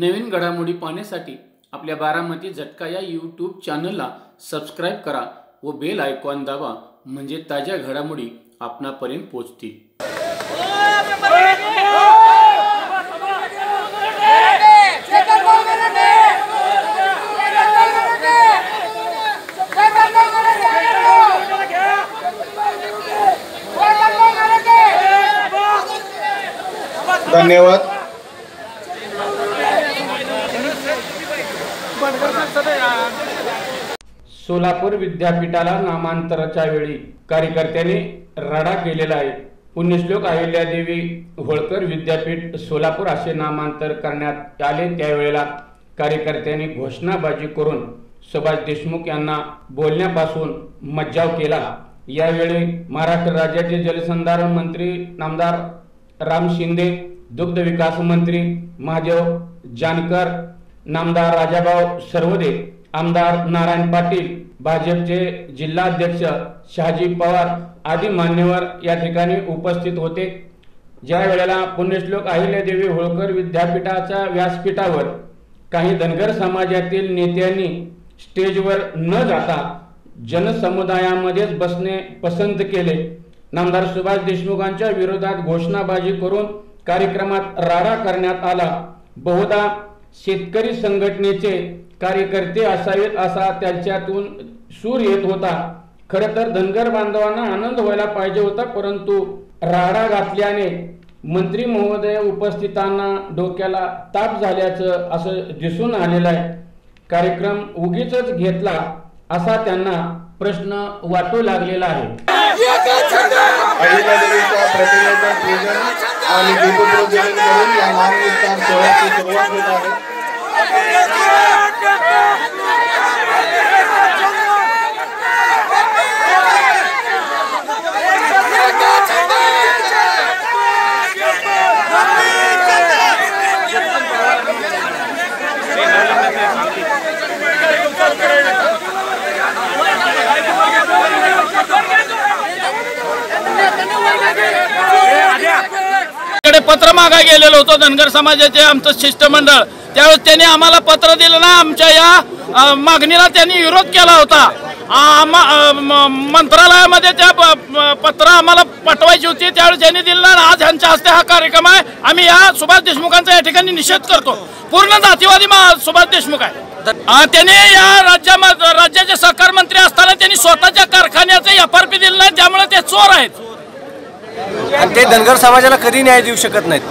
नवीन घडामोडी पाहण्यासाठी आपल्या बारामती झटका या यूट्यूब चॅनलला सबस्क्राइब करा व बेल आयकॉन दाबा, म्हणजे ताज्या घडामोडी आपणापर्यंत पोहोचतील। धन्यवाद। सोलापूर विद्यापीठाला नामांतराच्या वेळी कार्यकर्त्यांनी राडा केलेला आहे। पुण्यश्लोक अहिल्यादेवी होळकर विद्यापीठ सोलापूर असे नामांतर करण्यात आले, त्यावेळेला कार्यकर्त्यांनी घोषणाबाजी करून सुभाष देशमुख यांना बोलण्यापासून मज्जाव केला। यावेळी महाराष्ट्र राज्याचे जलसंधारण मंत्री नामदार राम शिंदे, दुग्ध विकास मंत्री महादेव जानकर, नामदार राजाभाऊ सरवदे, आमदार नारायण पाटील, भाजपचे जिल्हाध्यक्ष शहाजी पवार आदी मान्यवर या ठिकाणी उपस्थित होते। ज्या वेळेला पुण्यश्लोक अहिल्यादेवी होळकर विद्यापीठाच्या व्यासपीठावर काही धनगर समाजातील नेत्यांनी स्टेजवर न जाता जनसमुदायामध्येच बसणे पसंत केले। नामदार सुभाष देशमुखांच्या विरोधात घोषणाबाजी करून कार्यक्रमात राडा करण्यात आला। बहुधा शेतकरी संघटनेचे कार्यकर्ते असावेत असा त्यांच्यातून सूर येत होता। खरं तर धनगर बांधवांना आनंद व्हायला पाहिजे होता, परंतु राडा घातल्याने मंत्री महोदय उपस्थितांना डोक्याला ताप झाल्याचं असं दिसून आलेलं आहे। कार्यक्रम उगीचच घेतला असा त्यांना प्रश्न वाटू लागलेला आहे। अहिल्यादेवीच्या प्रतिमेचं पूजन आणि दीपप्रज्वलन करून या नामविस्तार सोहळ्याची सुरुवात होत आहे। पत्र मागा गेलेलो होतो धनगर समाजाचे आमचं शिष्टमंडळ, त्यावेळेस त्यांनी आम्हाला पत्र दिलं ना, आमच्या या मागणीला त्यांनी विरोध केला होता। मंत्रालयामध्ये त्या पत्र आम्हाला पाठवायची होती, त्यावेळेस त्यांनी दिलं ना। आज यांच्या हस्ते हा कार्यक्रम आहे। आम्ही या सुभाष देशमुखांचा या ठिकाणी निषेध करतो। पूर्ण जातीवादी सुभाष देशमुख आहे। त्यांनी या राज्याचे सहकार मंत्री असताना त्यांनी स्वतःच्या कारखान्याचे FRP दिलं नाही, त्यामुळे ते चोर आहेत आणि ते धनगर समाजाला कधी न्याय देऊ शकत नाहीत।